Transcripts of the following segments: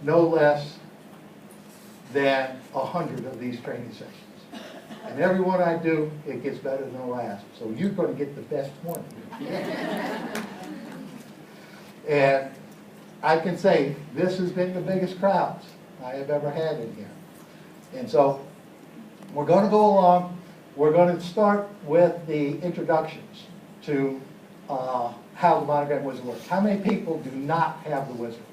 no less than 100 of these training sessions. And every one I do, it gets better than the last. So you're going to get the best one. And I can say this has been the biggest crowds I have ever had in here. And so we're going to go along. We're going to start with the introductions to how the Monogram Wizard works. How many people do not have the Wizard?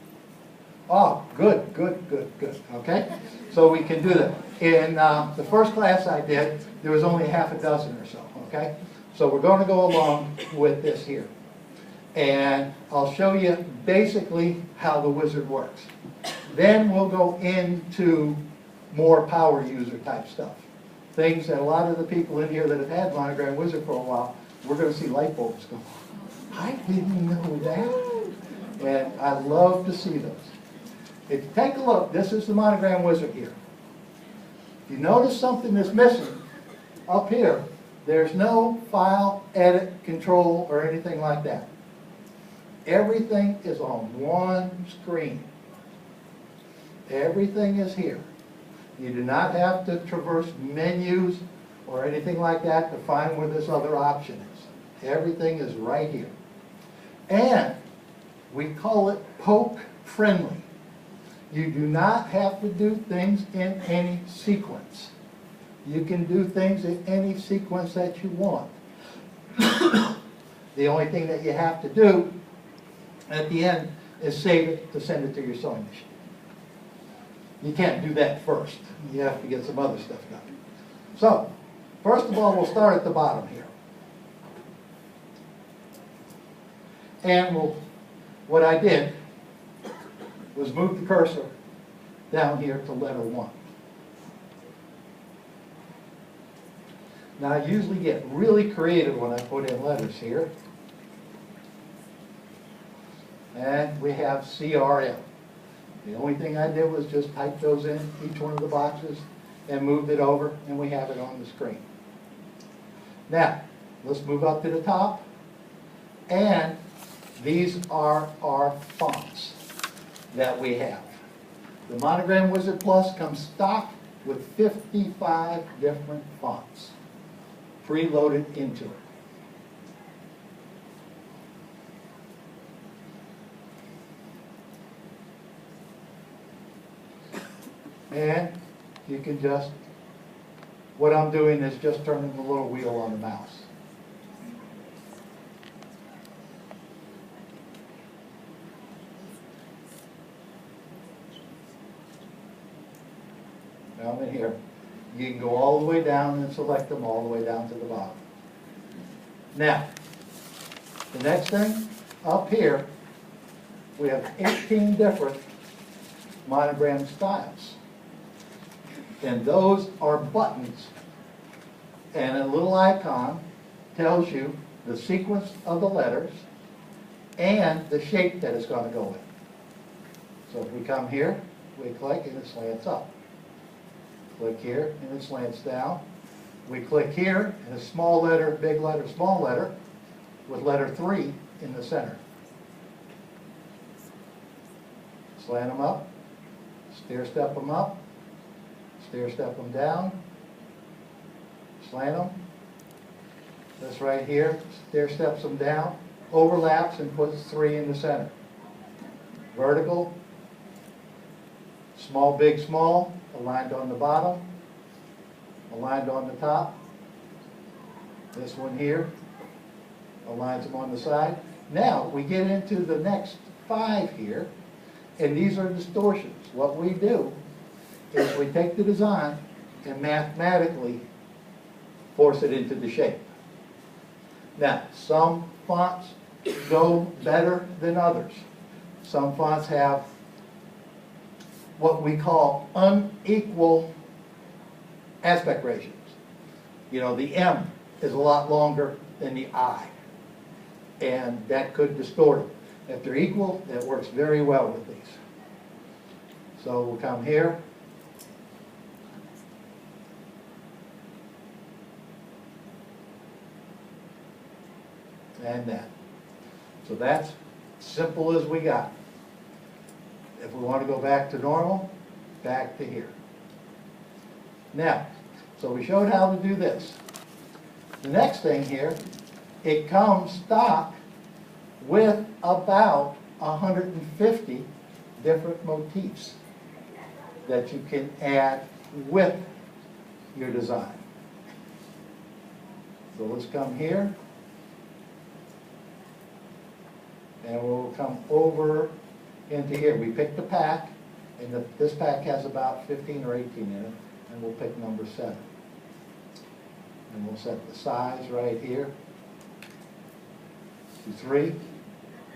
Oh, good, good, good, good. Okay? So we can do that. In the first class I did, there was only half a dozen or so. Okay? So we're going to go along with this here. And I'll show you basically how the Wizard works. Then we'll go into more power user type stuff. Things that a lot of the people in here that have had Monogram Wizard for a while, we're going to see light bulbs go on. I didn't know that. And I love to see those. If you take a look, this is the Monogram Wizard here. If you notice something that's missing up here, there's no file, edit, control, or anything like that. Everything is on one screen. Everything is here. You do not have to traverse menus or anything like that to find where this other option is. Everything is right here. And we call it poke friendly. You do not have to do things in any sequence. You can do things in any sequence that you want. The only thing that you have to do at the end is save it to send it to your sewing machine. You can't do that first. You have to get some other stuff done. So, first of all, we'll start at the bottom here. And what I did was move the cursor down here to letter 1. Now, I usually get really creative when I put in letters here. And we have CRM. The only thing I did was just type those in each one of the boxes and moved it over, and we have it on the screen. Now, let's move up to the top. And these are our fonts that we have. The Monogram Wizard Plus comes stock with 55 different fonts preloaded into it. And you can just, what I'm doing is just turning the little wheel on the mouse. Now I'm in here. You can go all the way down and select them all the way down to the bottom. Now, the next thing, up here, we have 18 different monogram styles. And those are buttons. And a little icon tells you the sequence of the letters and the shape that it's going to go in. So if we come here, we click and it slants up. Click here and it slants down. We click here and a small letter, big letter, small letter with letter 3 in the center. Slant them up, stair step them up, stair step them down, slant them. This right here, stair steps them down, overlaps and puts 3 in the center. Vertical, small, big, small, aligned on the bottom, aligned on the top. This one here aligns them on the side. Now we get into the next 5 here, and these are distortions. What we do is we take the design and mathematically force it into the shape. Now, some fonts go better than others. Some fonts have what we call unequal aspect ratios. You know, the M is a lot longer than the I, and that could distort it. If they're equal, that works very well with these. So we'll come here. And that. So that's simple as we got. If we want to go back to normal, back to here. Now, so we showed how to do this. The next thing here, it comes stock with about 150 different motifs that you can add with your design. So let's come here, and we'll come over into here. We picked the pack, and this pack has about 15 or 18 in it, and we'll pick number 7. And we'll set the size right here to 3,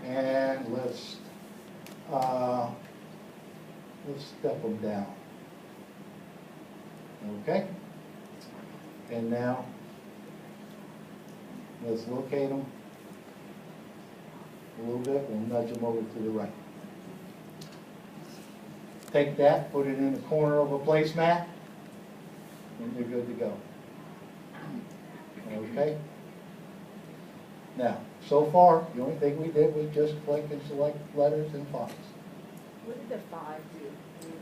and let's step them down. Okay? And now, let's locate them a little bit. We'll nudge them over to the right. Take that, put it in the corner of a placemat, and you're good to go. Okay? Now, so far, the only thing we did was just click and select letters and fonts. What did the 5 do?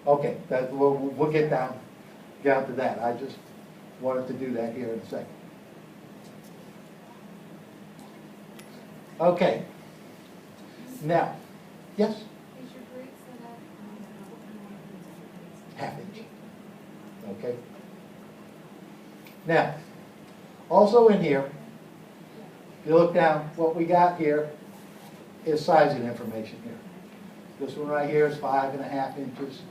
Okay, we'll get down to that. I just wanted to do that here in a second. Okay. Now, yes? Is your grade set up Half inch. Okay. Now, also in here, if you look down, what we got here is sizing information here. This one right here is 5.5 inches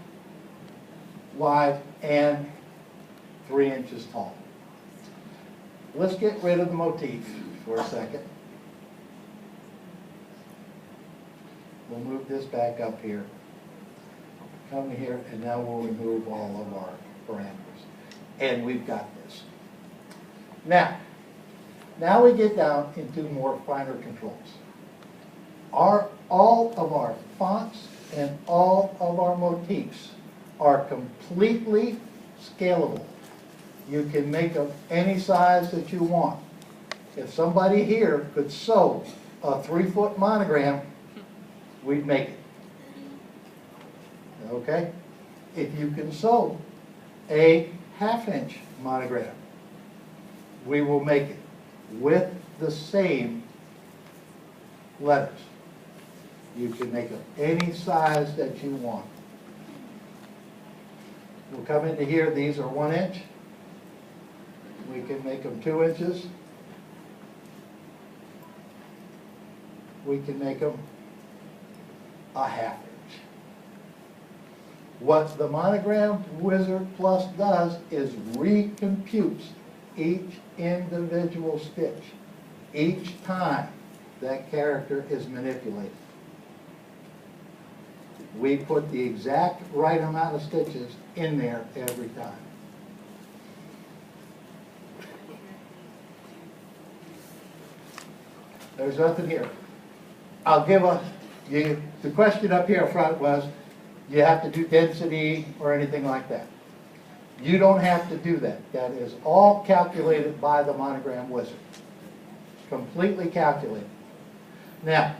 wide and 3 inches tall. Let's get rid of the motif for a second. We'll move this back up here. Come here, and now we'll remove all of our parameters. And we've got this. Now we get down into more finer controls. All of our fonts and all of our motifs are completely scalable. You can make them any size that you want. If somebody here could sew a 3-foot monogram, we'd make it. Okay? If you can sew a 1/2 inch monogram, we will make it with the same letters. You can make them any size that you want. We'll come into here. These are 1 inch. We can make them 2 inches. We can make them a 1/2 inch. What the Monogram Wizard Plus does is recomputes each individual stitch each time that character is manipulated. We put the exact right amount of stitches in there every time. There's nothing here. I'll give the question up here front was, you have to do density or anything like that. You don't have to do that. That is all calculated by the Monogram Wizard. Completely calculated. Now,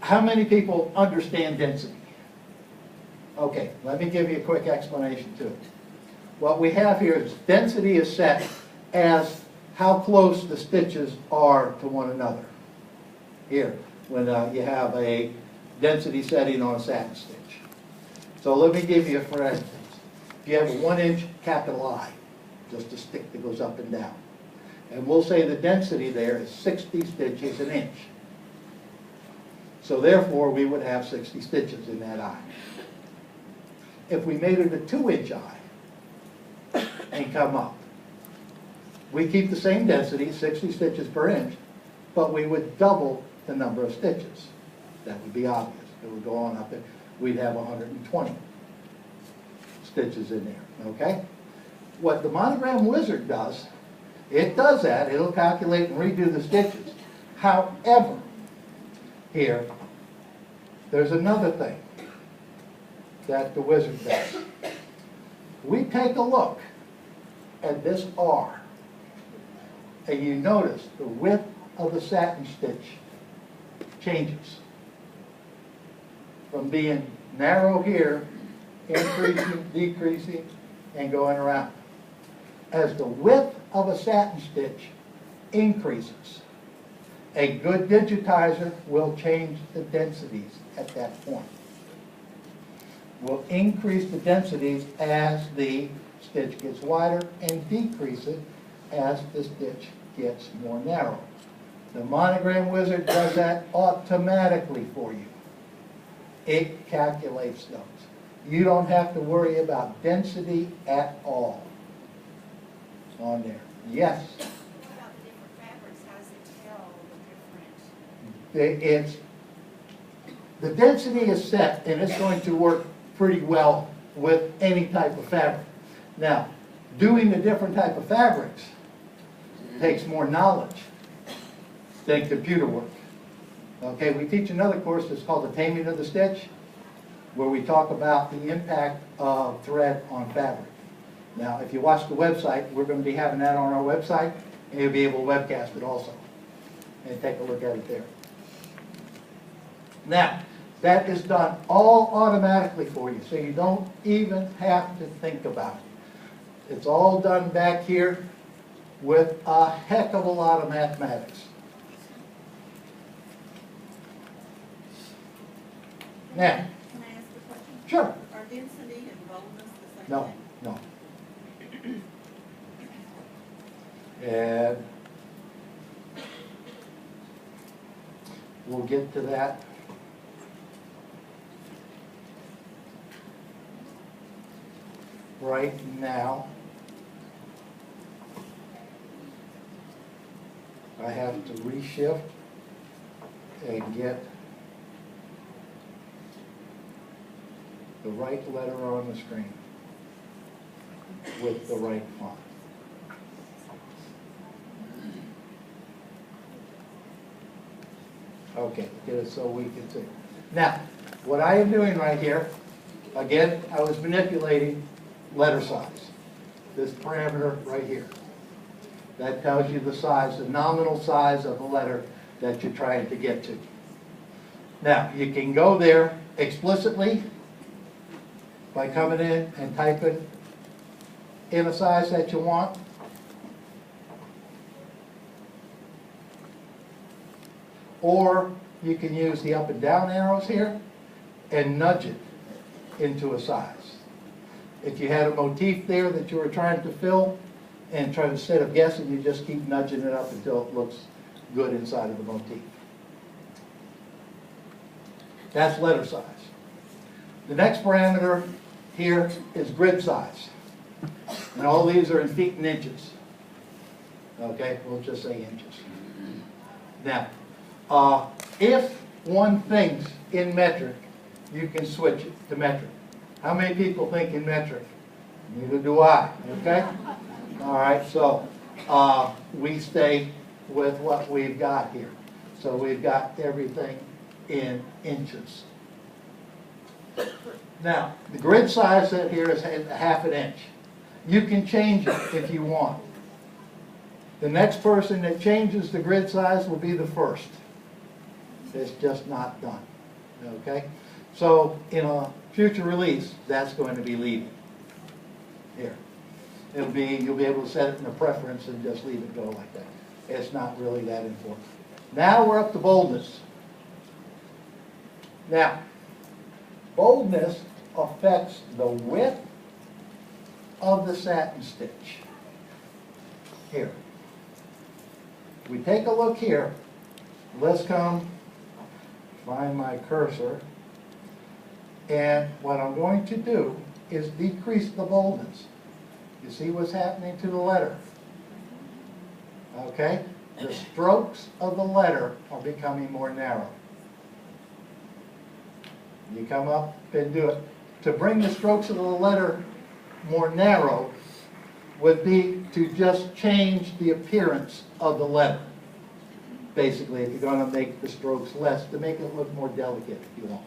how many people understand density? Okay, let me give you a quick explanation to it. What we have here is density is set as how close the stitches are to one another. Here, when you have a density setting on a satin stitch. So let me give you, for instance, if you have a 1 inch capital I, just a stick that goes up and down, and we'll say the density there is 60 stitches an inch. So therefore, we would have 60 stitches in that eye. If we made it a 2 inch eye and come up, we keep the same density, 60 stitches per inch, but we would double the number of stitches. That would be obvious. It would go on up there. We'd have 120 stitches in there, okay? What the Monogram Wizard does, it does that. It'll calculate and redo the stitches. However, here, there's another thing that the Wizard does. We take a look at this R, and you notice the width of the satin stitch changes. from being narrow here, increasing, decreasing, and going around. As the width of a satin stitch increases, a good digitizer will change the densities at that point. Will increase the densities as the stitch gets wider and decrease it as the stitch gets more narrow. The Monogram Wizard does that automatically for you. It calculates those. You don't have to worry about density at all on there. Yes? What about the different fabrics? How does it tell the different? It's, the density is set, and it's going to work pretty well with any type of fabric. Now, doing the different type of fabrics takes more knowledge than computer work. Okay, we teach another course that's called the Taming of the Stitch, where we talk about the impact of thread on fabric. Now, if you watch the website, we're going to be having that on our website, and you'll be able to webcast it also, and take a look at it there. Now, that is done all automatically for you, so you don't even have to think about it. It's all done back here with a heck of a lot of mathematics. Now, Can I ask a question? sure. Are density and boldness the same No, thing? no. And we'll get to that. Right now, I have to reshift and get the right letter on the screen with the right font. Okay, get it so we can see. Now, what I am doing right here, again, I was manipulating letter size. This parameter right here. That tells you the size, the nominal size of the letter that you're trying to get to. Now, you can go there explicitly by coming in and typing in a size that you want. Or you can use the up and down arrows here and nudge it into a size. If you had a motif there that you were trying to fill, and try, instead of guessing, you just keep nudging it up until it looks good inside of the motif. That's letter size. The next parameter here is grid size. And all these are in feet and inches. Okay, we'll just say inches. Now, if one thinks in metric, you can switch it to metric. How many people think in metric? Neither do I, okay? All right, so we stay with what we've got here. So we've got everything in inches. Now, the grid size set here is 1/2 inch. You can change it if you want. The next person that changes the grid size will be the first. It's just not done, okay? So in a future release, that's going to be leaving here. It'll be, you'll be able to set it in a preference and just leave it go like that. It's not really that important. Now we're up to boldness. Now, boldness affects the width of the satin stitch. Here. We take a look here. Let's come find my cursor. And what I'm going to do is decrease the boldness. You see what's happening to the letter? Okay? The strokes of the letter are becoming more narrow. You come up and do it. To bring the strokes of the letter more narrow would be to just change the appearance of the letter. Basically, if you're going to make the strokes less, to make it look more delicate if you want.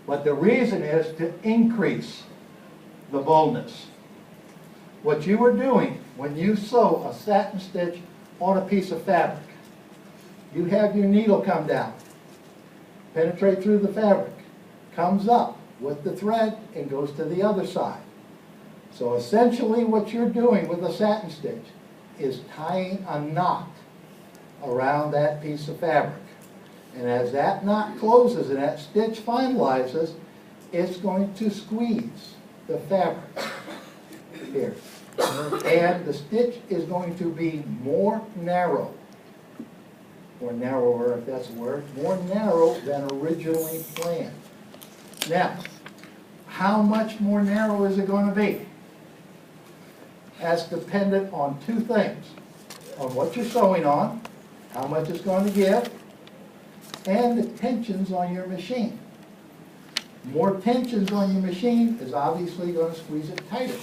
But the reason is to increase the boldness. What you are doing when you sew a satin stitch on a piece of fabric, you have your needle come down penetrate through the fabric, comes up with the thread and goes to the other side. So essentially what you're doing with a satin stitch is tying a knot around that piece of fabric. And as that knot closes and that stitch finalizes, it's going to squeeze the fabric here. And the stitch is going to be more narrow, or narrower if that's a word, more narrow than originally planned. Now, how much more narrow is it going to be? That's dependent on two things. On what you're sewing on, how much it's going to give, and the tensions on your machine. More tensions on your machine is obviously going to squeeze it tighter.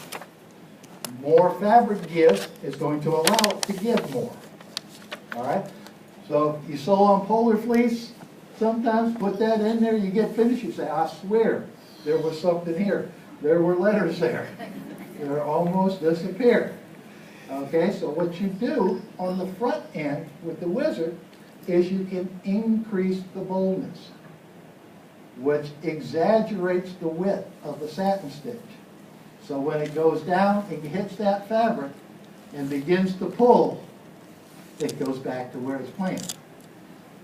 More fabric give is going to allow it to give more. All right? So if you sew on polar fleece, sometimes put that in there, you get finished, you say, I swear there was something here. There were letters there. They're almost disappeared. Okay, so what you do on the front end with the wizard is you can increase the boldness, which exaggerates the width of the satin stitch. So when it goes down and hits that fabric and begins to pull, it goes back to where it's planned.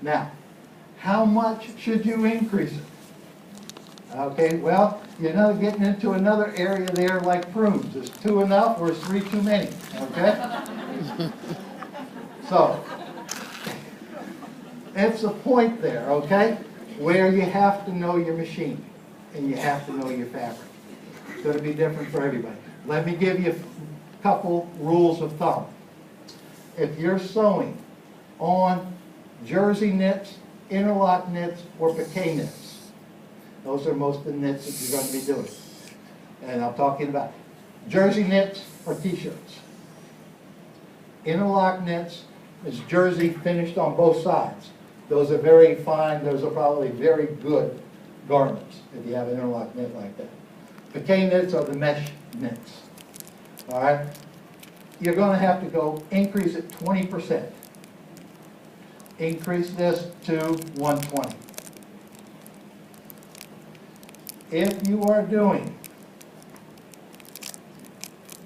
Now, how much should you increase it? Okay, well, you're now getting into another area there like prunes. Is 2 enough or is 3 too many? Okay? So, it's a point there, okay, where you have to know your machine and you have to know your fabric. It's going to be different for everybody. Let me give you a couple rules of thumb. If you're sewing on jersey knits, interlock knits, or piqué knits, those are most of the knits that you're going to be doing. And I'm talking about jersey knits or t-shirts. Interlock knits is jersey finished on both sides. Those are very fine, those are probably very good garments if you have an interlock knit like that. Piqué knits are the mesh knits. All right? You're going to have to go increase it 20%. Increase this to 120. If you are doing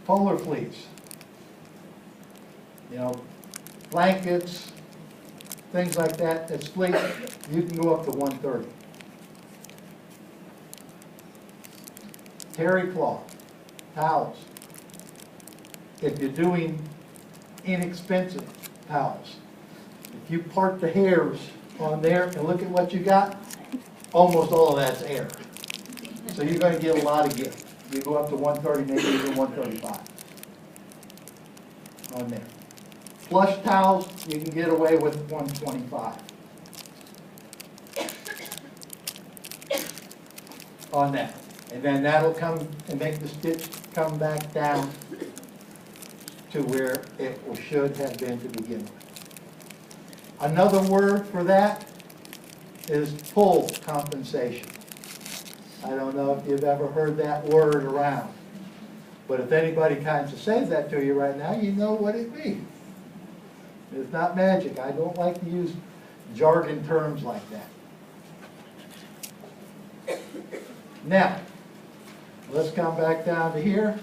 polar fleece, you know, blankets, things like that, that's fleece, you can go up to 130. Terry cloth, towels. If you're doing inexpensive towels, if you part the hairs on there and look at what you got, almost all of that's air. So you're going to get a lot of give. You go up to 130, maybe even 135 on there. Plush towels, you can get away with 125 on that. And then that'll come and make the stitch come back down to where it should have been to begin with. Another word for that is pull compensation. I don't know if you've ever heard that word around, but if anybody kind of says that to you right now, you know what it means. It's not magic. I don't like to use jargon terms like that. Now, let's come back down to here,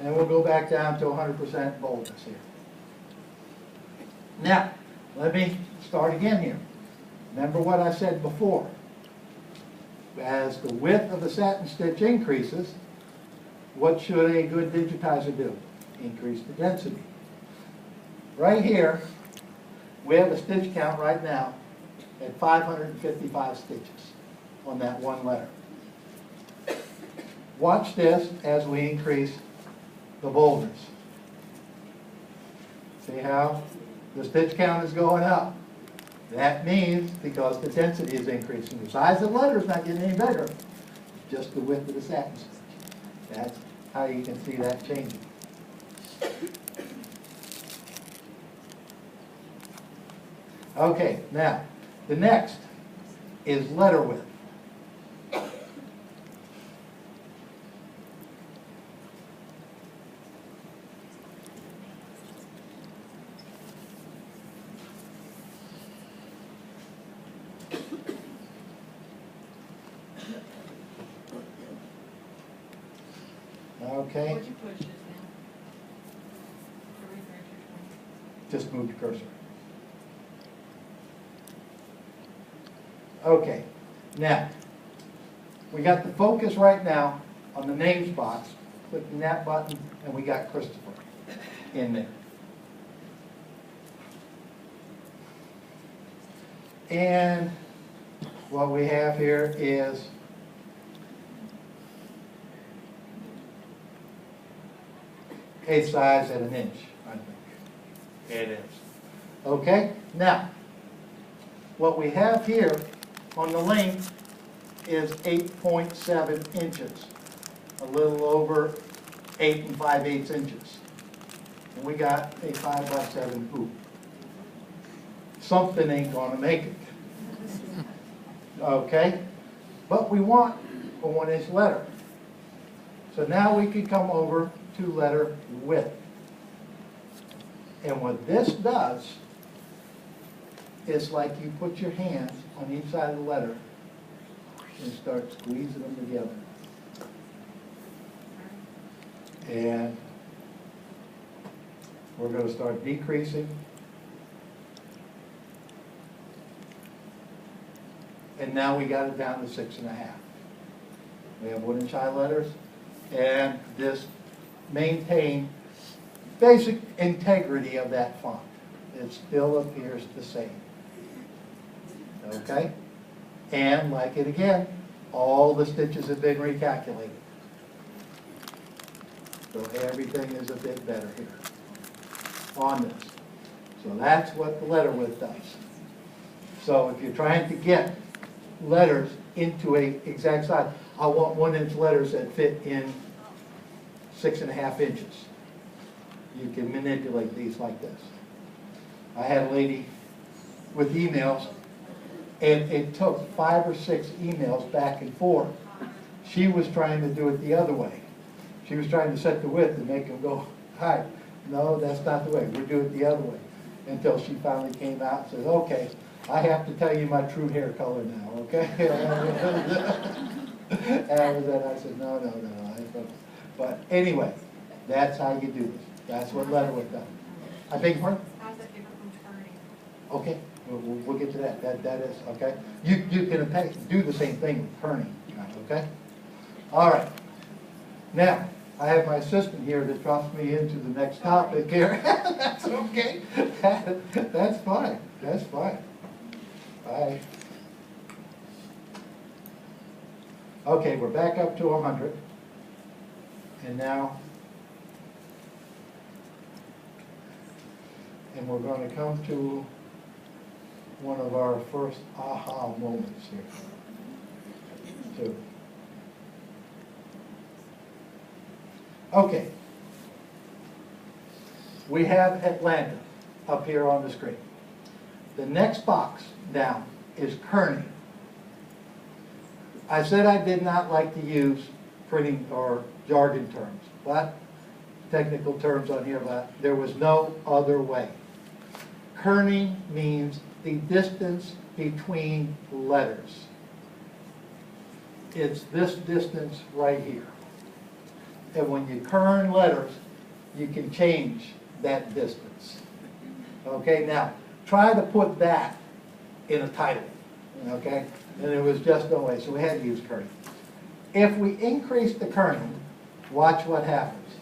and we'll go back down to 100% boldness here. Now, let me start again here. Remember what I said before. As the width of the satin stitch increases, what should a good digitizer do? Increase the density. Right here, we have a stitch count right now at 555 stitches on that one letter. Watch this as we increase the boldness. See how the stitch count is going up? That means because the density is increasing. The size of the letter is not getting any bigger. It's just the width of the satin stitch. That's how you can see that changing. Okay, now, the next is letter width. Okay, Where'd you push this now? To refresh your screen. just move the cursor. Okay, now, we got the focus right now on the names box, clicking that button, and we got Christopher in there. And what we have here is a size at 1 inch, I think. It is. Okay, now, what we have here on the length is 8.7 inches, a little over 8 5/8 inches. And we got a 5x7 hoop. Something ain't gonna make it. Okay? But we want a 1-inch letter. So now we can come over to letter width. And what this does is like you put your hands on each side of the letter and start squeezing them together. And we're going to start decreasing. And now we got it down to 6.5. We have 1-inch high letters, and this maintain basic integrity of that font. It still appears the same. Okay? And like it again, all the stitches have been recalculated. So everything is a bit better here on this. So that's what the letter width does. So if you're trying to get letters into a exact size, I want 1-inch letters that fit in 6.5 inches. You can manipulate these like this. I had a lady with emails, and it took 5 or 6 emails back and forth. She was trying to do it the other way. She was trying to set the width and make them go high. No, that's not the way. We're doing it the other way. Until she finally came out and said, okay, I have to tell you my true hair color now, okay? And I said, no. But anyway, that's how you do this. That's what letter width does. I beg your pardon? How's that different from turning? Okay, we'll get to that. That is, okay? You can do the same thing with kerning, okay? All right. Now, I have my assistant here that drops me into the next topic here. That's okay. That's fine. That's fine. Bye. Okay, we're back up to 100. And now, and we're going to come to one of our first aha moments here. Too. Okay. We have Atlanta up here on the screen. The next box down is kerning. I said I did not like to use printing or jargon terms, but technical terms on here, but there was no other way. Kerning means the distance between letters. It's this distance right here. And when you kern letters, you can change that distance. Okay, now try to put that in a title, okay? And there was just no way, so we had to use kerning. If we increase the kerning, watch what happens.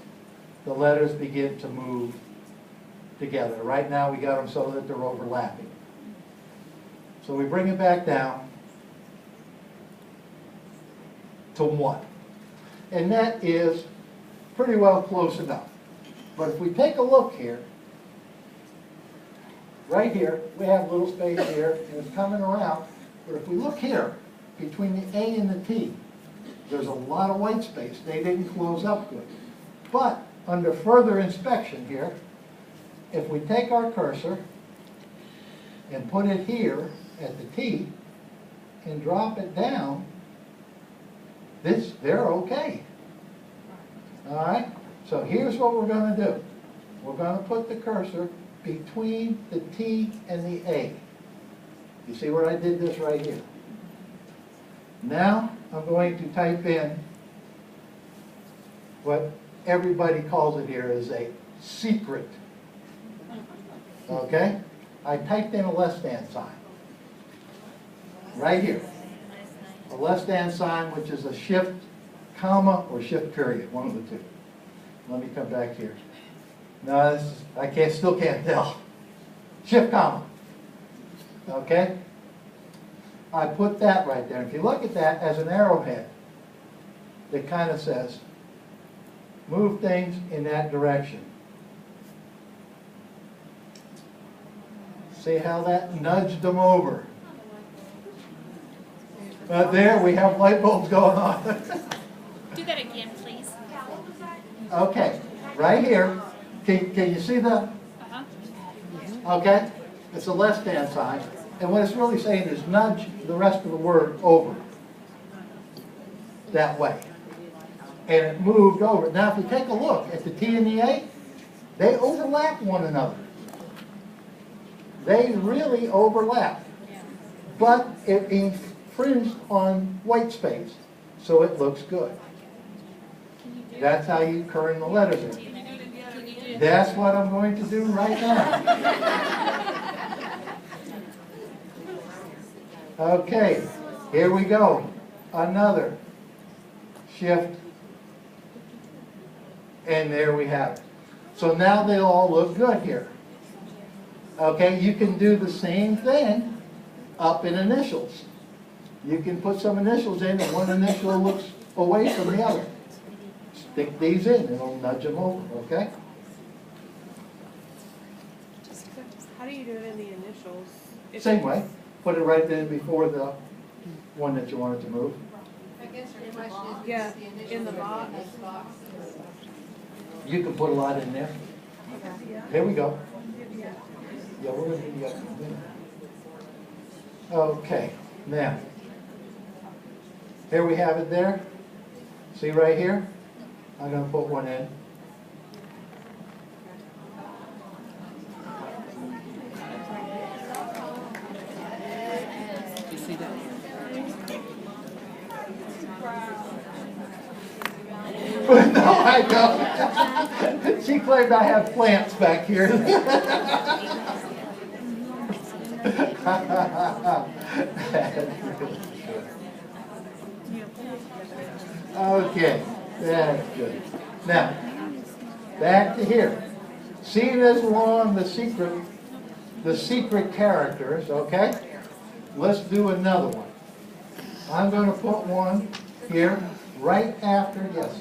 The letters begin to move together. Right now we got them so that they're overlapping. So we bring it back down to 1. And that is pretty well close enough. But if we take a look here, right here, we have a little space here, and it's coming around. But if we look here, between the A and the T, there's a lot of white space. They didn't close up good. But under further inspection here, if we take our cursor and put it here at the T and drop it down, they're okay. All right? So here's what we're going to do. We're going to put the cursor between the T and the A. You see where I did this right here? Now I'm going to type in what everybody calls it here is a secret. Okay? I typed in a less than sign. Right here. A less than sign, which is a shift, comma, or shift period, one of the two. Let me come back here. No, I still can't tell. Shift, comma. Okay? I put that right there. If you look at that as an arrowhead, it kind of says, move things in that direction. See how that nudged them over? There we have light bulbs going on. Do that again, please. Okay, right here. Can you see the? Okay, it's a less than sign. And what it's really saying is nudge the rest of the word over. That way. And it moved over. Now if you take a look at the T and the A, they overlap one another. They really overlap. But it infringed on white space, so it looks good. That's how you turn the letters in. That's what I'm going to do right now. Okay, here we go. Another shift. And there we have it. So now they all look good here. Okay, you can do the same thing up in initials. You can put some initials in and one initial looks away from the other. Stick these in, it'll nudge them over, okay? How do you do it in the initials? Same way. Put it right there before the one that you wanted to move. I guess your question is, Yeah, the initial in the box. You can put a lot in there. Here we go. Yeah, we're going to do that in a minute. Okay, now, here we have it there. See right here? I'm going to put one in. You see that? No, I don't. She claimed I have plants back here. Okay, that's good. Now, back to here. See this along the secret characters, okay? Let's do another one. I'm going to put one here right after, yes.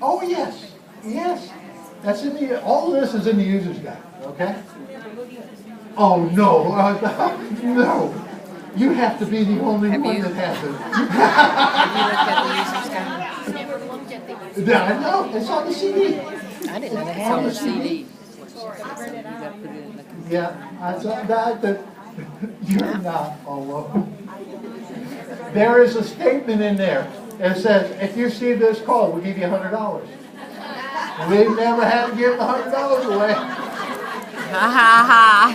Oh, yes, yes. That's in the, all of this is in the user's guide, okay? Oh, no, no. You have to be the only one that has it. Have you looked at the user's guide? Never looked at the Yeah, I know, it's on the CD. I didn't know they had on the CD. You gotta put it in the computer. Yeah, I saw that you're not alone. There is a statement in there. It says, if you see this call, we'll give you $100. We've never had to give the $100 away. Ha ha ha.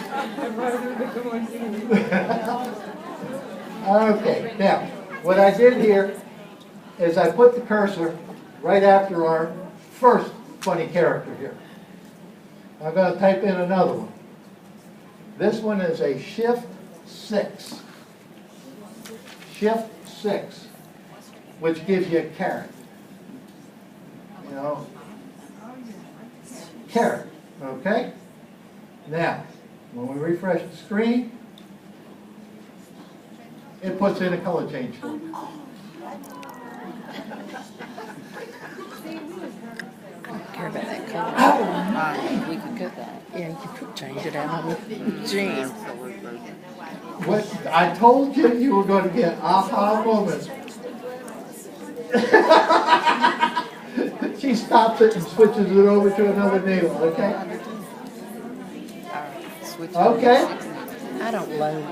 Okay, now, what I did here is I put the cursor right after our first funny character here. I'm going to type in another one. This one is a shift 6. Shift 6, which gives you a caret. You know, caret, okay? Now, when we refresh the screen, it puts in a color change for you. Care about that color. We could cut that. Yeah, you could change it out on the jeans. What I told you, you were going to get aha moments. She stops it and switches it over to another needle, okay? Okay. I don't load.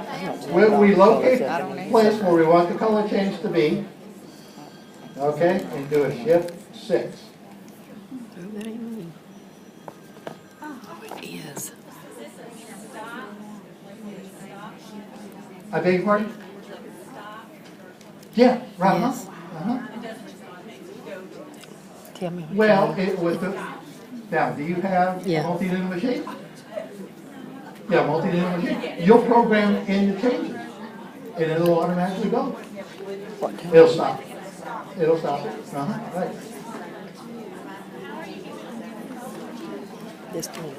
When we locate the place where we want the color change to be, okay, and do a shift 6. Oh, it is. I beg your pardon? Yeah, right. Yes. Uh-huh. tell me what Well, you need. it with the, now, do you have a Yeah. multi-unit machine? Yeah, multi-unit machine. You'll program in the changes, and it'll automatically go. What time? It'll stop. It'll stop. Right. This one.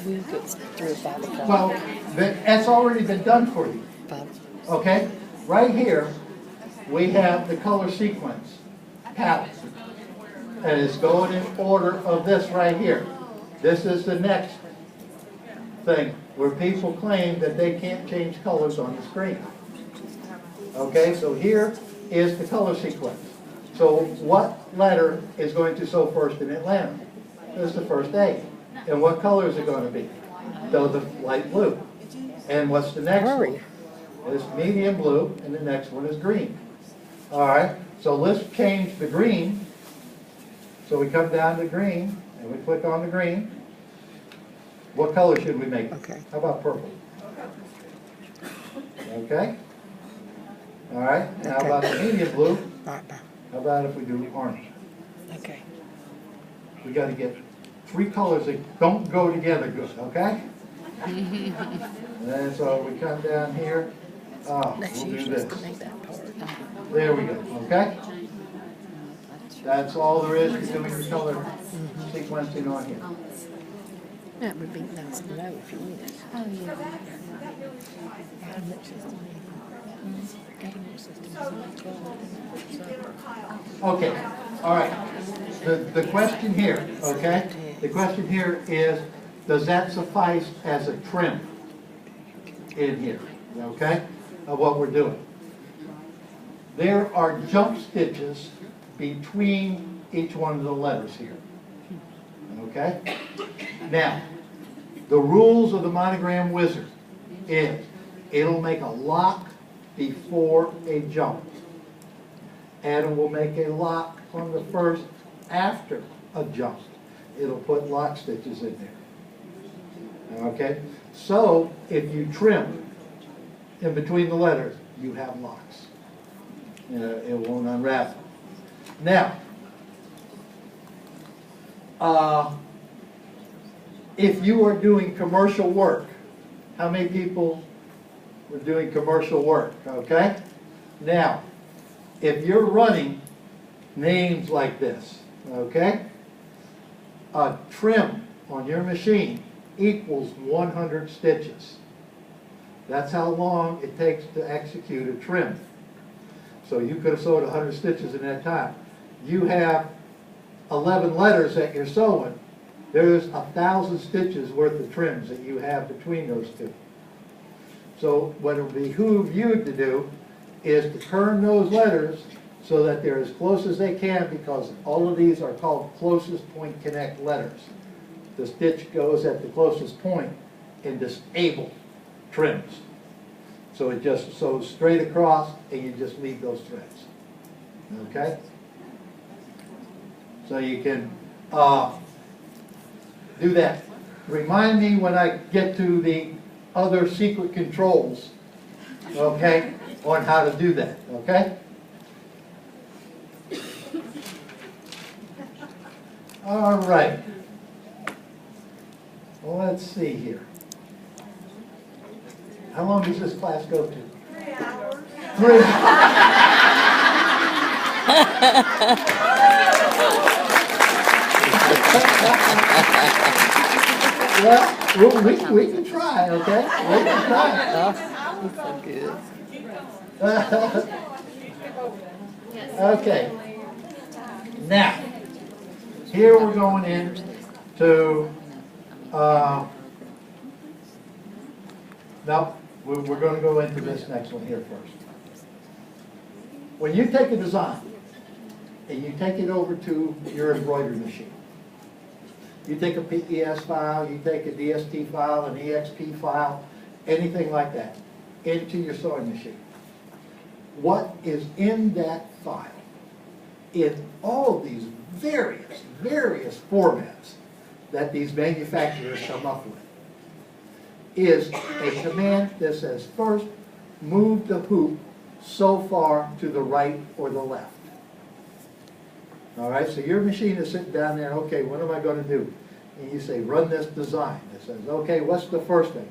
We'll get through 5 o'clock. Well, that's already been done for you, 5. okay? Right here, we have the color sequence pattern. And it's going in order of this right here. This is the next thing where people claim that they can't change colors on the screen. Okay, so here is the color sequence. So what letter is going to show first in Atlanta? It's the first A. And what color is it going to be? So the light blue. And what's the next Hurry. one? It's medium blue, and the next one is green. All right, so let's change the green. So we come down to green, and we click on the green. What color should we make it? Okay. How about purple? Okay. All right, and how Okay. about the medium blue? All right, bye. How about if we do orange? Okay. We got to get 3 colors that don't go together good, okay? And so we come down here, That's we'll do usually this. to make that part. There we go, okay? That's all there is to doing the color sequencing on here. That would be nice to know if you need it. Oh, yeah. Okay, all right. The question here, okay? The question here is, does that suffice as a trim in here, okay, of what we're doing? There are jump stitches between each one of the letters here, okay? Now, the rules of the Monogram Wizard is it'll make a lock before a jump. And it will make a lock on the first after a jump. It'll put lock stitches in there. Okay? So, if you trim in between the letters, you have locks. It won't unravel. Now, if you are doing commercial work, how many people were doing commercial work, okay? Now, if you're running names like this, okay, a trim on your machine equals 100 stitches. That's how long it takes to execute a trim. So you could have sewed 100 stitches in that time. You have 11 letters that you're sewing. There's 1,000 stitches worth of trims that you have between those two. So what it would behoove you to do is to turn those letters so that they're as close as they can, because all of these are called closest point connect letters. The stitch goes at the closest point and disable trims. So it just sews straight across and you just leave those threads. Okay? So you can do that. Remind me when I get to the other secret controls, okay, on how to do that, okay? All right. Well, let's see here. How long does this class go to? 3 hours. 3 Well, we can try, okay? We can try. That's so good. Okay. Now, here we're going in to, no, we're going to go into this next one here first. When you take a design and you take it over to your embroidery machine, you take a PES file, you take a DST file, an EXP file, anything like that, into your sewing machine. What is in that file, in all of these various formats that these manufacturers come up with, is a command that says first move the hoop so far to the right or the left. All right, so your machine is sitting down there, okay, what am I going to do? And you say, run this design. It says, okay, what's the first thing?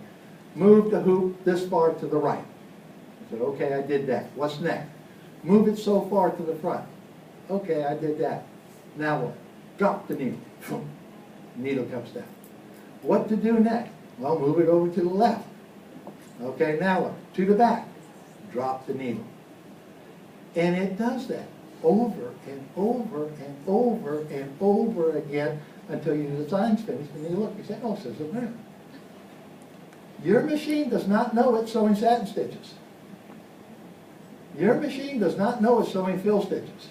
Move the hoop this far to the right. I said, okay, I did that. What's next? Move it so far to the front. Okay, I did that. Now what? Drop the needle. Needle comes down. What to do next? Well, move it over to the left. Okay, now what? To the back. Drop the needle. And it does that over and over and over and over again until your design's finished and you look, you say, oh, it says it there. Your machine does not know it's sewing satin stitches. Your machine does not know it's sewing fill stitches.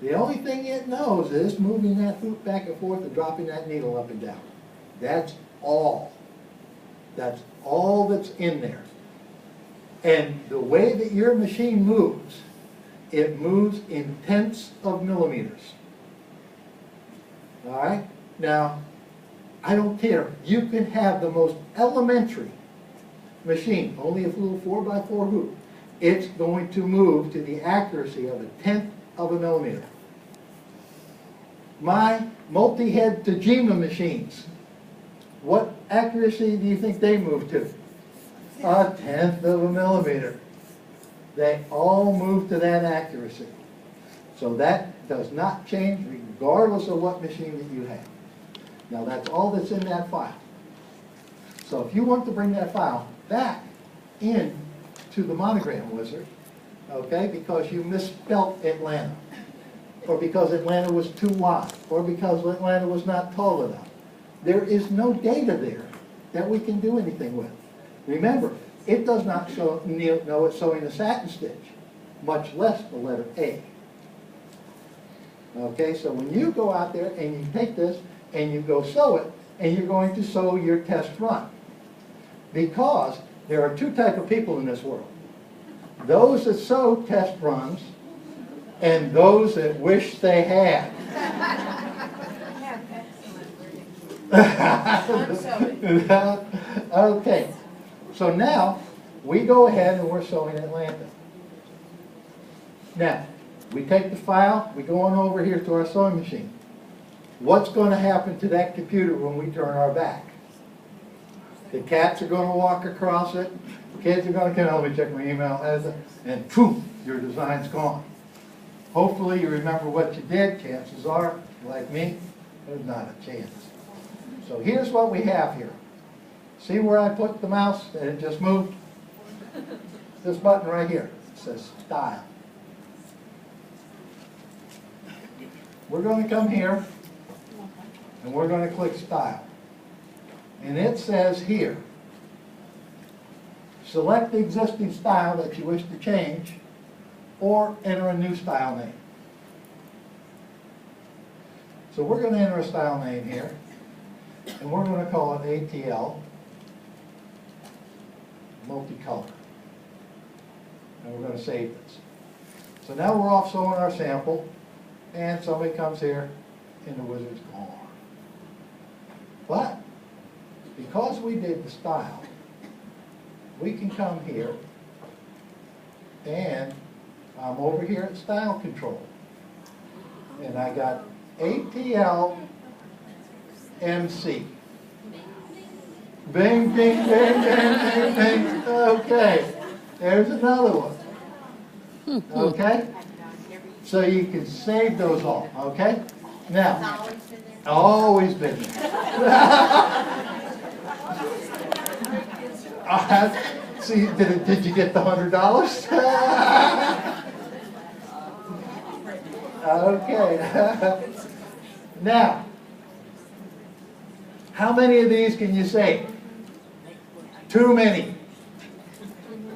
The only thing it knows is moving that hoop back and forth and dropping that needle up and down. That's all. That's all that's in there. And the way that your machine moves, it moves in tenths of millimeters. All right? Now, I don't care. You can have the most elementary machine, only a little 4x4 hoop. It's going to move to the accuracy of a tenth of a millimeter. My multi-head Tajima machines, what accuracy do you think they move to? A tenth of a millimeter. They all move to that accuracy. So that does not change regardless of what machine that you have. Now that's all that's in that file. So if you want to bring that file back in to the Monogram wizard, okay, because you misspelt Atlanta, or because Atlanta was too wide, or because Atlanta was not tall enough, there is no data there that we can do anything with. Remember, it does not know it's sewing a satin stitch, much less the letter A. Okay, so when you go out there and you take this and you go sew it, and you're going to sew your test run. Because there are two types of people in this world. Those that sew test runs, and those that wish they had. Okay, so now we go ahead and we're sewing Atlanta. Now, we take the file, we go on over here to our sewing machine. What's going to happen to that computer when we turn our back? The cats are going to walk across it, kids are going to come, let me check my email, and poof, your design's gone. Hopefully you remember what you did. Chances are, like me, there's not a chance. So here's what we have here. See where I put the mouse and it just moved? This button right here, it says Style. We're going to come here and we're going to click Style. And it says here, select the existing style that you wish to change or enter a new style name. So we're going to enter a style name here, and we're going to call it ATL Multicolor. And we're going to save this. So now we're off sewing our sample, and somebody comes here, and the wizard's gone. But because we did the style, we can come here, and I'm over here at Style Control. And I got ATL MC. Bing, bing, bing, bing, bing, bing. Okay, there's another one. Okay? So you can save those all, okay? Now, always been there. See, did you get the $100? Okay. Now, how many of these can you save? Too many.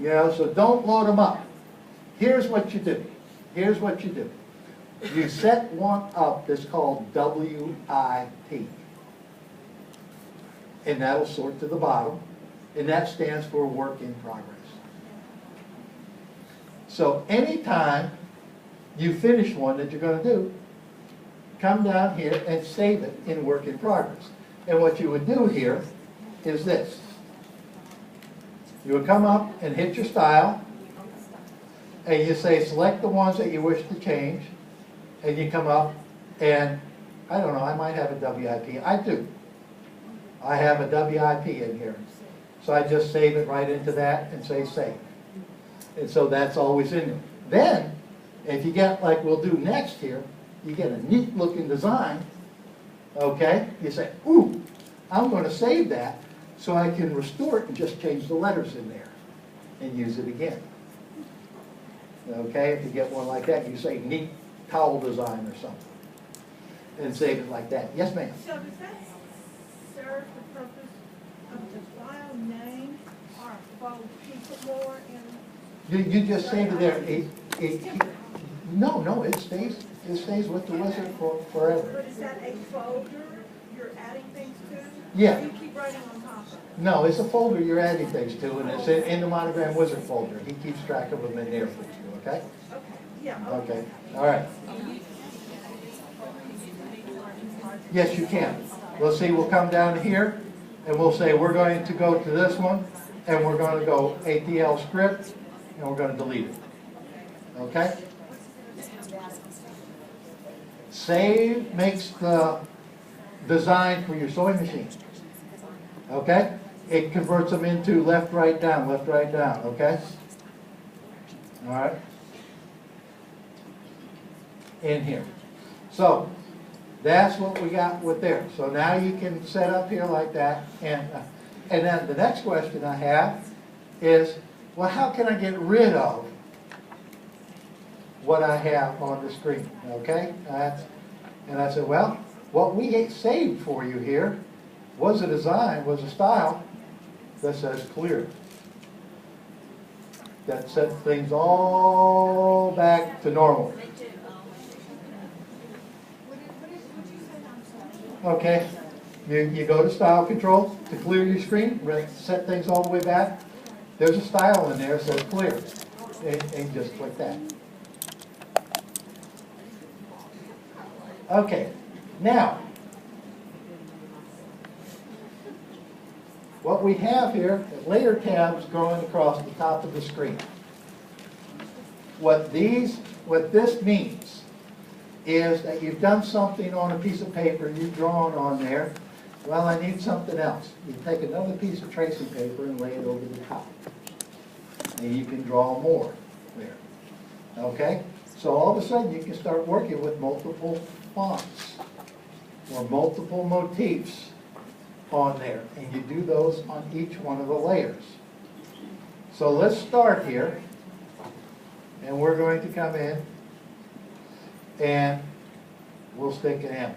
You know, so don't load them up. Here's what you do. Here's what you do. You set one up that's called WIP. And that'll sort to the bottom. And that stands for work in progress. So anytime you finish one that you're going to do, come down here and save it in work in progress. And what you would do here is this. You would come up and hit your style, and you say, select the ones that you wish to change, and you come up, and, I don't know, I might have a WIP. I do. I have a WIP in here. So I just save it right into that and say save. And so that's always in there. Then, if you get, like we'll do next here, you get a neat looking design, okay? You say, ooh, I'm going to save that so I can restore it and just change the letters in there and use it again. Okay, if you get one like that, you say neat towel design or something and save it like that. Yes, ma'am? So does that serve the purpose of the file name or for people more in? You just save it there. No, it stays with the wizard forever. But is that a folder you're adding things to? Yeah. Or you keep writing on top of it? No, it's a folder you're adding things to, and it's in the Monogram Wizard folder. He keeps track of them in there for you, okay? Okay, yeah. Okay, all right. Yes, you can. We'll see, we'll come down here, and we'll say we're going to go to this one, and we're going to go ATL script, and we're going to delete it. Okay? Save makes the design for your sewing machine. Okay? It converts them into left, right, down, okay? All right? In here. So, that's what we got with there. So now you can set up here like that. And then the next question I have is, well, how can I get rid of what I have on the screen? Okay? And I said, well, what we saved for you here was a design, was a style that says clear. That sets things all back to normal. Okay, you go to style control to clear your screen, set things all the way back. There's a style in there that says clear, and just click that. Okay, now, what we have here is layer tabs going across the top of the screen. What this means is that you've done something on a piece of paper, you've drawn on there. Well, I need something else. You take another piece of tracing paper and lay it over the top. And you can draw more there. Okay? So all of a sudden you can start working with multiple fonts or multiple motifs on there. And you do those on each one of the layers. So let's start here. And we're going to come in and we'll stick an M.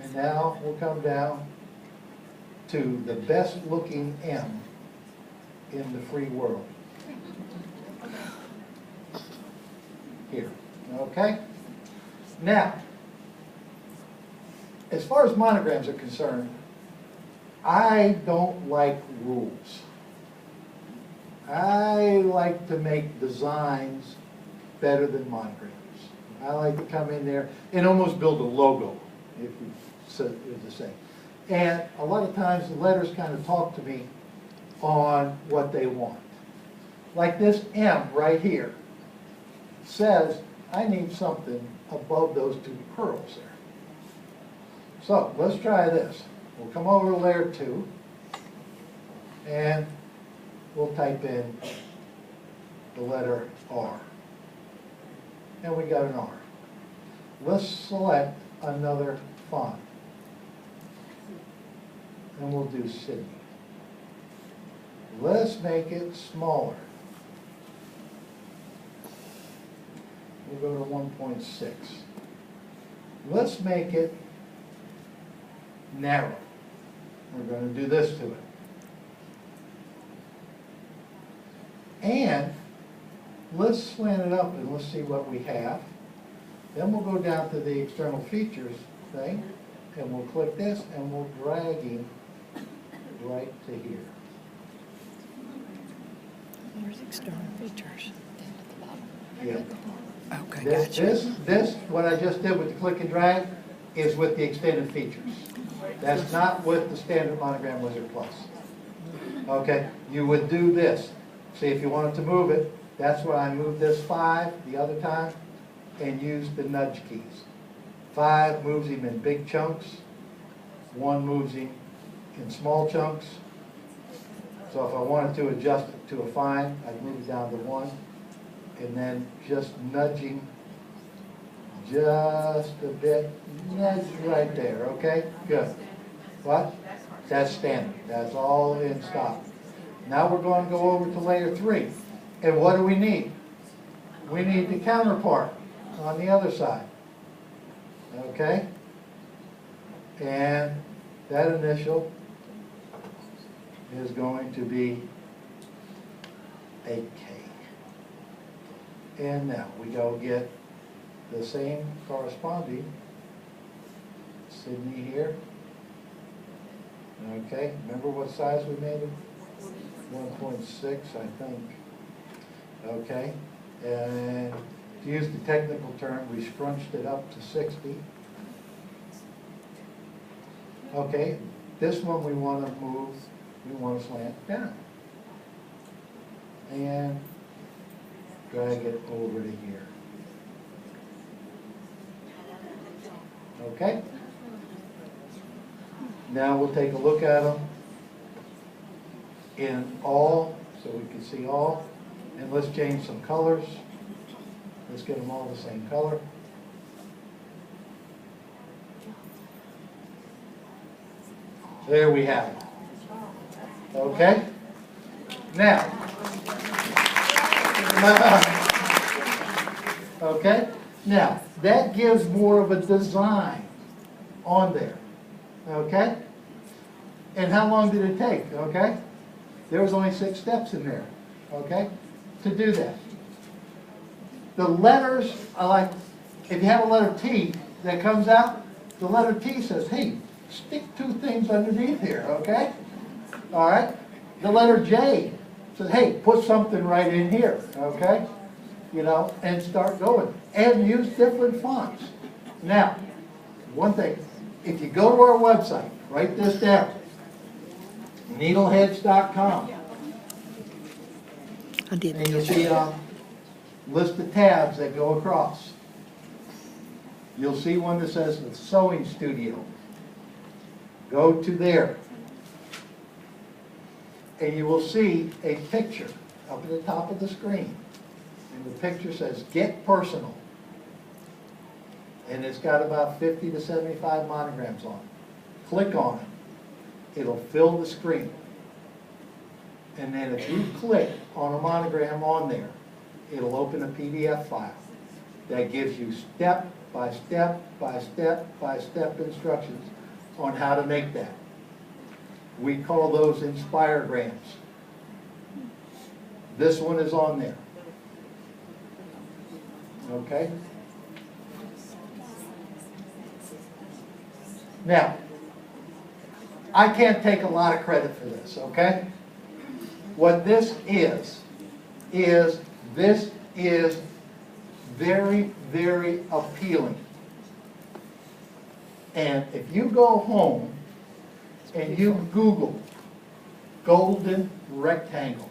And now we'll come down to the best looking M in the free world. Here, okay? Now, as far as monograms are concerned, I don't like rules. I like to make designs better than monograms. I like to come in there and almost build a logo, if we said it the same. And a lot of times the letters kind of talk to me on what they want. Like this M right here says I need something above those two pearls there. So let's try this. We'll come over to layer 2 and we'll type in the letter R. And we got an R. Let's select another font. And we'll do Sydney. Let's make it smaller. We'll go to 1.6. Let's make it narrow. We're going to do this to it. And let's slant it up and let's see what we have. Then we'll go down to the external features thing and we'll click this and we'll drag him right to here. Where's external features? Down at the bottom. Yeah. Okay, This, gotcha. what I just did with the click and drag is with the extended features. That's not with the standard Monogram Wizard Plus. Okay, you would do this. See, if you wanted to move it, That's where I moved this 5 the other time and used the nudge keys. 5 moves him in big chunks. 1 moves him in small chunks. So if I wanted to adjust it to a fine, I'd move it down to 1. And then just nudging just a bit, nudge right there, okay? Good. What? That's standard. That's all in stop. Now we're going to go over to layer 3. And what do we need? We need the counterpart on the other side. Okay? And that initial is going to be a K. And now we go get the same corresponding Sydney here. Okay, remember what size we made it? 1.6, I think. Okay, and to use the technical term, we scrunched it up to 60. Okay, this one we want to move, we want to slant down. And drag it over to here. Okay? Now we'll take a look at them in all, so we can see all. And let's change some colors. Let's get them all the same color. There we have it. Okay? Now. Okay? Now, that gives more of a design on there. Okay? And how long did it take? Okay? There was only 6 steps in there. Okay? To do that. The letters are like, if you have a letter T that comes out, the letter T says, hey, stick 2 things underneath here, okay? All right? The letter J says, hey, put something right in here, okay? You know, and start going. And use different fonts. Now, one thing, if you go to our website, write this down, needleheads.com. I did. And you'll see a list of tabs that go across. You'll see one that says the sewing studio. Go to there. And you will see a picture up at the top of the screen. And the picture says, get personal. And it's got about 50 to 75 monograms on it. Click on it. It'll fill the screen. And then if you click on a monogram on there, it'll open a PDF file that gives you step by step by step by step instructions on how to make that. We call those inspirograms. This one is on there. Okay? Now, I can't take a lot of credit for this, okay? What this is this is very, very appealing. And if you go home and you Google golden rectangle,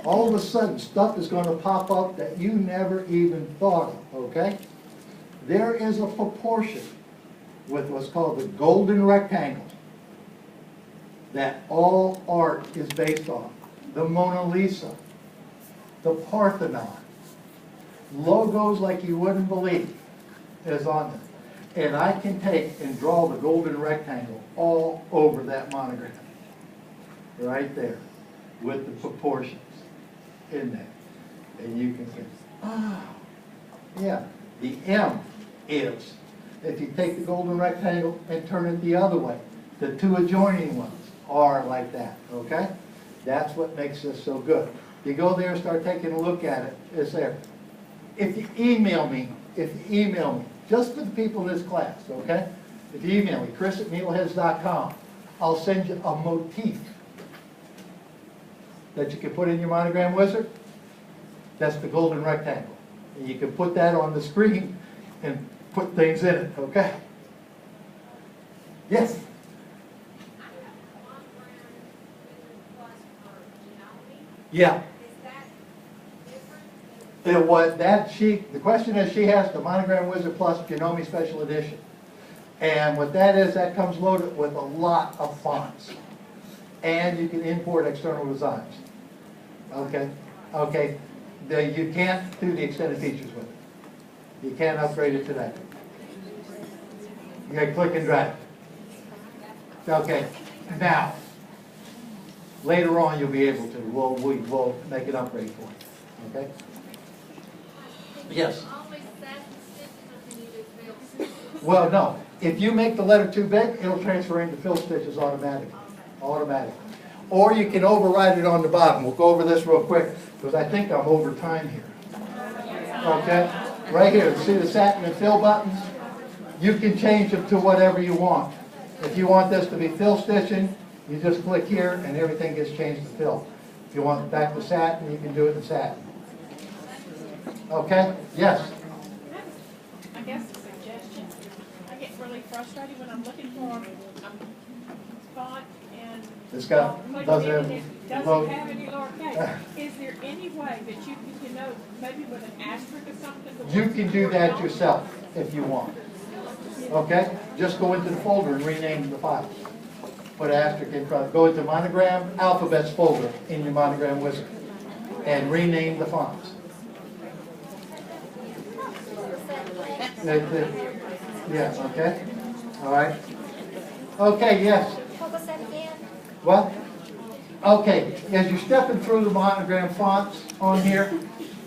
all of a sudden stuff is going to pop up that you never even thought of, okay? There is a proportion with what's called the golden rectangle that all art is based on. The Mona Lisa, the Parthenon, logos like you wouldn't believe is on there. And I can take and draw the golden rectangle all over that monogram. Right there. With the proportions in there. And you can say, ah, yeah. The M is, if you take the golden rectangle and turn it the other way, the 2 adjoining ones are like that, okay? That's what makes this so good. You go there and start taking a look at it, it's there. If you email me, just for the people in this class, okay? If you email me, chris@needleheads.com, I'll send you a motif that you can put in your monogram wizard. That's the golden rectangle. And you can put that on the screen and put things in it, okay? Yes? Yeah. Is that The question is, she has the Monogram Wizard Plus Janome Special Edition. And what that is, that comes loaded with a lot of fonts. And you can import external designs. Okay? Okay. You can't do the extended features with it. You can't upgrade it today. You gotta click and drag. Okay. Now, later on you'll be able to. We'll make an upgrade for you. Okay? Yes. Well, no. If you make the letter too big, it'll transfer into fill stitches automatically. Automatically. Or you can override it on the bottom. We'll go over this real quick because I think I'm over time here. Okay? Right here, see the satin and fill buttons? You can change them to whatever you want. If you want this to be fill stitching, you just click here and everything gets changed to fill. If you want it back to satin, you can do it in satin. Okay? Yes? I guess a suggestion, I get really frustrated when I'm looking for a font and This guy doesn't have. doesn't have any lowercase. Is there any way that you can denote, maybe with an asterisk or something? You can do that yourself if you want. Okay? Just go into the folder and rename the file. Put an asterisk in front. Go into Monogram Alphabets folder in your Monogram Wizard and rename the fonts. Yeah, okay? All right. Okay, yes. What was that again? What? Okay, as you're stepping through the Monogram fonts on here,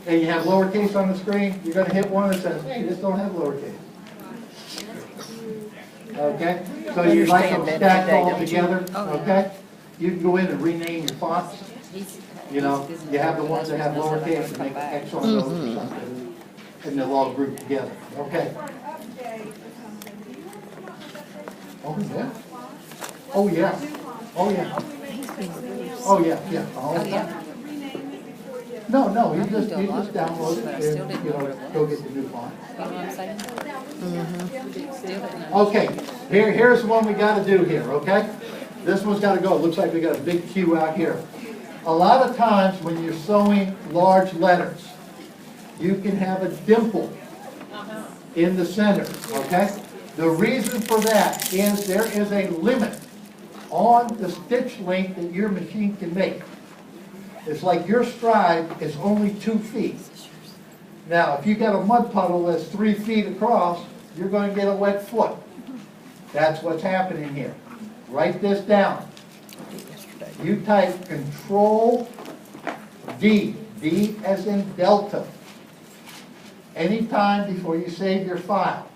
and you have lowercase on the screen, you're going to hit one that says, hey, this don't have lowercase. Okay? So you like them stacked all together, okay? You can go in and rename your fonts. You know, you have the ones that have lowercase and make X on those or something, and they'll all group together. Okay. Oh, yeah. Oh, yeah. Oh, yeah. Oh, yeah, yeah. All the time. No, you just download it and, you know, go get the new font. You know what I'm saying? Still didn't know. Okay, here's the one we gotta do here, okay? This one's gotta go. It looks like we got a big Q out here. A lot of times when you're sewing large letters, you can have a dimple in the center, okay? The reason for that is there is a limit on the stitch length that your machine can make. It's like your stride is only 2 feet. Now, if you got a mud puddle that's 3 feet across, you're going to get a wet foot. That's what's happening here. Write this down. You type Control D, D as in Delta, anytime before you save your file.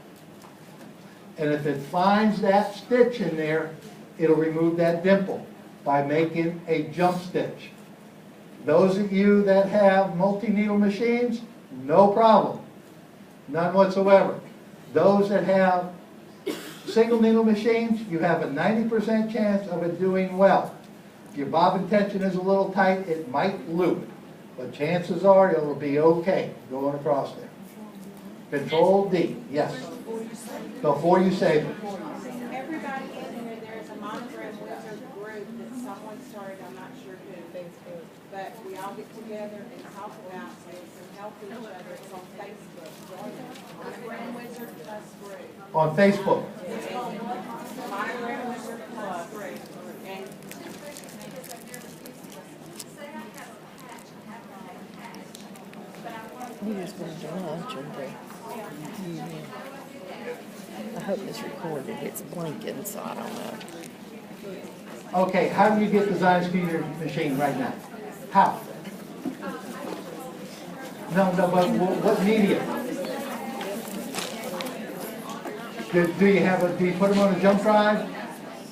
And if it finds that stitch in there, it'll remove that dimple by making a jump stitch. Those of you that have multi-needle machines, no problem. None whatsoever. Those that have single needle machines, you have a 90% chance of it doing well. If your bobbin tension is a little tight, it might loop. But chances are it'll be okay going across there. Control D, yes. Before you save it. Everybody in here, there's a Monogram Wizard group that someone started, I'm not sure who, but we all get together and talk about this and help each other. It's on Facebook. Join it. Monogram Wizard Plus group. On Facebook. Monogram Wizard Plus. And You just went to lunch and I hope it's recorded. It's blinking, so I don't know. Okay, how do you get designs to your machine right now? How? No, but what medium? Do you put them on a jump drive?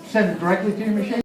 Send it directly to your machine?